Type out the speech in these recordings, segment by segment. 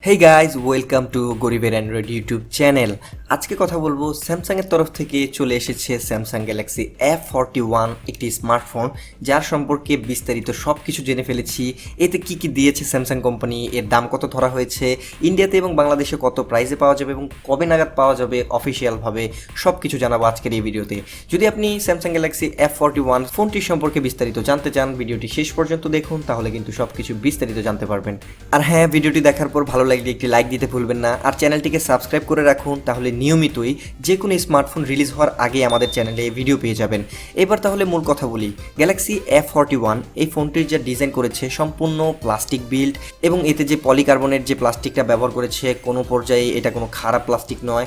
Hey guys welcome to গরিবের Android YouTube channel. আজকে কথা বলবো স্যামসাংয়ের তরফ থেকে চলে এসেছে স্যামসাং গ্যালাক্সি F41 একটি স্মার্টফোন, যার সম্পর্কে বিস্তারিত সব কিছু জেনে ফেলেছি। এতে কি কি দিয়েছে স্যামসাং কোম্পানি, এর দাম কত ধরা হয়েছে, ইন্ডিয়াতে এবং বাংলাদেশে কত প্রাইসে পাওয়া যাবে এবং কবে নাগাদ পাওয়া যাবে অফিসিয়ালভাবে, সব কিছু জানাবো আজকের এই ভিডিওতে। যদি আপনি স্যামসাং গ্যালাক্সি F41 ফোনটির সম্পর্কে বিস্তারিত জানতে চান, ভিডিওটি শেষ পর্যন্ত দেখুন, তাহলে কিন্তু সব কিছু বিস্তারিত জানতে পারবেন। আর হ্যাঁ, ভিডিওটি দেখার পর ভালো লাগলে একটি লাইক দিতে ভুলবেন না, আর চ্যানেলটিকে সাবস্ক্রাইব করে রাখুন, তাহলে নিয়মিতই যে কোনো স্মার্টফোন রিলিজ হওয়ার আগে আমাদের চ্যানেলে ভিডিও পেয়ে যাবেন। এবার তাহলে মূল কথা বলি। গ্যালাক্সি F41 এই ফোনটির যা ডিজাইন করেছে সম্পূর্ণ প্লাস্টিক বিল্ড, এবং এতে যে পলিকার্বনের যে প্লাস্টিকটা ব্যবহার করেছে কোনো পর্যায়ে এটা কোনো খারাপ প্লাস্টিক নয়।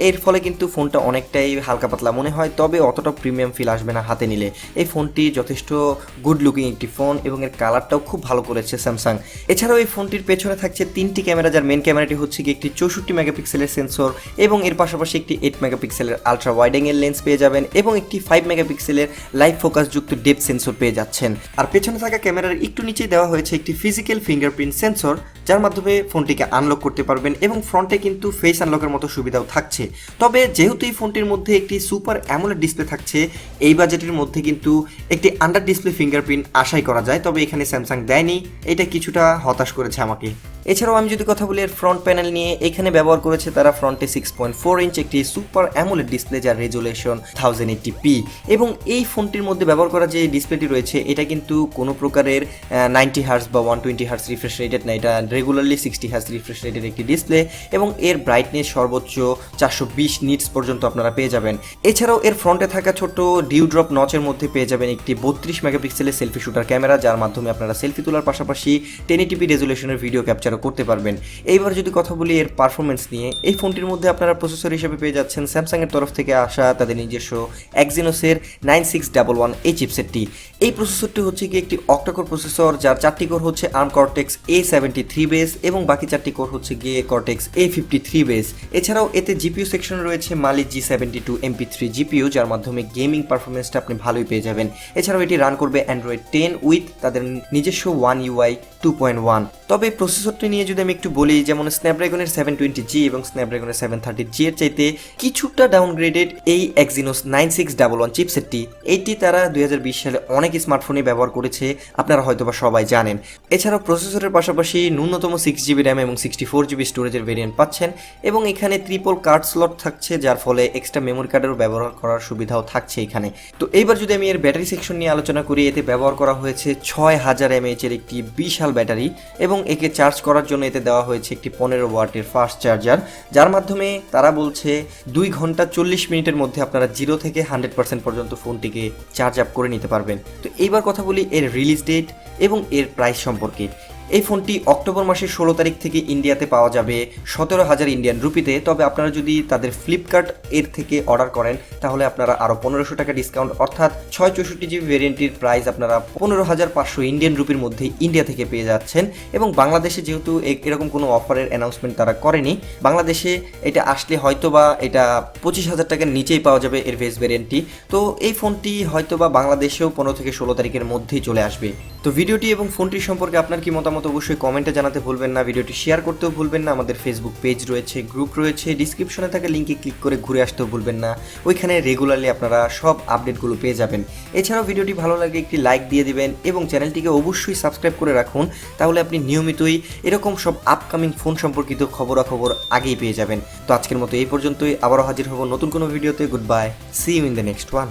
এর ফলে কিন্তু ফোনটা অনেকটাই হালকা পাতলা মনে হয়, তবে অতটা প্রিমিয়াম ফিল আসবে না হাতে নিলে। এই ফোনটি যথেষ্ট গুড লুকিং একটি ফোন এবং এর কালারটাও খুব ভালো করেছে স্যামসাং। এছাড়াও এই ফোনটির পেছনে থাকছে তিনটি ক্যামেরা, যার মেন ক্যামেরাটি হচ্ছে কি একটি 64 মেগাপিক্সেলের সেন্সর, এবং এর পাশাপাশি একটি 8 মেগাপিক্সেলের আলট্রা ওয়াইড অ্যাঙ্গেল লেন্স পেয়ে যাবেন, এবং একটি 5 মেগাপিক্সেলের লাইভ ফোকাস যুক্ত ডেপথ সেন্সর পেয়ে যাচ্ছেন। আর পেছনে থাকা ক্যামেরার একটু নিচেই দেওয়া হয়েছে একটি ফিজিক্যাল ফিঙ্গারপ্রিন্ট সেন্সর, যার মাধ্যমে ফোনটিকে আনলক করতে পারবেন, এবং ফ্রন্টে কিন্তু ফেস আনলকের মতো সুবিধাও থাকছে। তবে যেহেতু এই ফোনটির মধ্যে একটি সুপার অ্যামোলেড ডিসপ্লে থাকছে, এই বাজেটের মধ্যে কিন্তু একটি আন্ডার ডিসপ্লে ফিঙ্গারপ্রিন্ট আশাই করা যায়, তবে এখানে স্যামসাং দেয়নি, এটা কিছুটা হতাশ করেছে আমাকে। এছাড়াও আমি যদি কথা বলি এর ফ্রন্ট প্যানেল নিয়ে, এখানে ব্যবহার করেছে তারা ফ্রন্টে 6.4 ইঞ্চ একটি সুপার অ্যামোলেড ডিসপ্লে, যার রেজুলেশন 1080p, এবং এই ফোনটির মধ্যে ব্যবহার করা যে ডিসপ্লেটি রয়েছে এটা কিন্তু কোনো প্রকারের 90 হার্টজ বা 120 হার্টজ রিফ্রেশ রেটেড না, এটা রেগুলারলি 60 হার্টজ রিফ্রেশ রেটের একটি ডিসপ্লে, এবং এর ব্রাইটনেস সর্বোচ্চ 420 নিটস পর্যন্ত আপনারা পেয়ে যাবেন। এছাড়াও এর ফ্রন্টে থাকা ছোট ডিউ ড্রপ নচের মধ্যে পেয়ে যাবেন একটি 32 মেগাপিক্সেলের সেলফি শুটার ক্যামেরা, যার মাধ্যমে আপনারা সেলফি তোলার পাশাপাশি 1080p রেজুলেশনের ভিডিও ক্যাপচার করতে পারবেন। এইবার যদি কথা বলি এর পারফরমেন্স নিয়ে, এই ফোনটির মধ্যে আপনারা প্রসেসর হিসেবে পেয়ে যাচ্ছেন স্যামসাংয়ের তরফ থেকে আসা তাদের নিজস্ব Exynosের 9611 এই চিপসেটটি। এই প্রসেসরটি হচ্ছে কি একটি অক্টাকোর প্রসেসর, যার 4টি কোর হচ্ছে আর্ম কর্টেক্স A73 বেস, এবং বাকি 4টি কোর হচ্ছে গিয়ে কর্টেক্স A53 বেস। এছাড়াও এতে জিপিইউ সেকশন রয়েছে Mali-G72 MP3 জিপিইউ, যার মাধ্যমে গেমিং পারফরমেন্সটা আপনি ভালোই পেয়ে যাবেন। এছাড়াও এটি রান করবে অ্যান্ড্রয়েড 10 উইথ তাদের নিজস্ব One UI 2.1। তবে প্রসেসরটি নিয়ে যদি আমি একটু বলি, যেমন স্ন্যাপড্রাগনের 720G এবং স্ন্যাপড্রাগনের 730G এর চাইতে কিছুটা ডাউনগ্রেডেড এই Exynos 9611 চিপসেটটি, এইটি তারা 2020 সালে অনেক স্মার্টফোনে ব্যবহার করেছে, আপনারা হয়তোবা সবাই জানেন। এছাড়াও প্রসেসরের পাশাপাশি ন্যূনতম 6GB র্যাম এবং 64GB স্টোরেজের ভেরিয়েন্ট পাচ্ছেন, এবং এখানে ট্রিপল কার্ড স্লট থাকছে, যার ফলে এক্সট্রা মেমোরি কার্ডেরও ব্যবহার করার সুবিধাও থাকছে এখানে। তো এইবার যদি আমি এর ব্যাটারি সেকশন নিয়ে আলোচনা করি, এতে ব্যবহার করা হয়েছে 6000 mAh এর একটি বিশাল ব্যাটারি, এবং একে চার্জ করার জন্য এতে দেওয়া হয়েছে একটি 15 ওয়াটের ফাস্ট চার্জার, যার মাধ্যমে তারা বলছে 2 ঘন্টা 40 মিনিটের মধ্যে আপনারা 0 থেকে 100% পর্যন্ত ফোনটিকে চার্জ আপ করে নিতে পারবেন। তো এইবার কথা বলি এর রিলিজ ডেট এবং এর প্রাইস সম্পর্কে। এই ফোনটি অক্টোবর মাসের 16 তারিখ থেকে ইন্ডিয়াতে পাওয়া যাবে 17,000 ইন্ডিয়ান রুপিতে। তবে আপনারা যদি তাদের ফ্লিপকার্ট এর থেকে অর্ডার করেন, তাহলে আপনারা আরও 1500 টাকা ডিসকাউন্ট, অর্থাৎ 664GB ভেরিয়েন্টটির প্রাইস আপনারা 15,500 ইন্ডিয়ান রুপির মধ্যে ইন্ডিয়া থেকে পেয়ে যাচ্ছেন। এবং বাংলাদেশে যেহেতু এরকম কোনো অফারের অ্যানাউন্সমেন্ট তারা করেনি, বাংলাদেশে এটা আসলে হয়তোবা এটা 25,000 টাকার নিচেই পাওয়া যাবে এর বেস ভেরিয়েন্টটি। তো এই ফোনটি হয়তোবা বাংলাদেশেও 15 থেকে 16 তারিখের মধ্যেই চলে আসবে। তো ভিডিওটি এবং ফোনটির সম্পর্কে আপনার কি মতামত অবশ্যই কমেন্টে জানাতে ভুলবেন না। ভিডিওটি শেয়ার করতেও ভুলবেন না। আমাদের ফেসবুক পেজ রয়েছে, গ্রুপ রয়েছে, ডিসক্রিপশনে থাকা লিঙ্কে ক্লিক করে ঘুরে আসতেও ভুলবেন না। ওইখানে রেগুলারলি আপনারা সব আপডেটগুলো পেয়ে যাবেন। এছাড়াও ভিডিওটি ভালো লাগলে একটি লাইক দিয়ে দিবেন, এবং চ্যানেলটিকে অবশ্যই সাবস্ক্রাইব করে রাখুন, তাহলে আপনি নিয়মিতই এরকম সব আপকামিং ফোন সম্পর্কিত খবরাখবর আগেই পেয়ে যাবেন। তো আজকের মতো এই পর্যন্তই, আবারও হাজির হব নতুন কোনো ভিডিওতে। Goodbye, see you in the next one.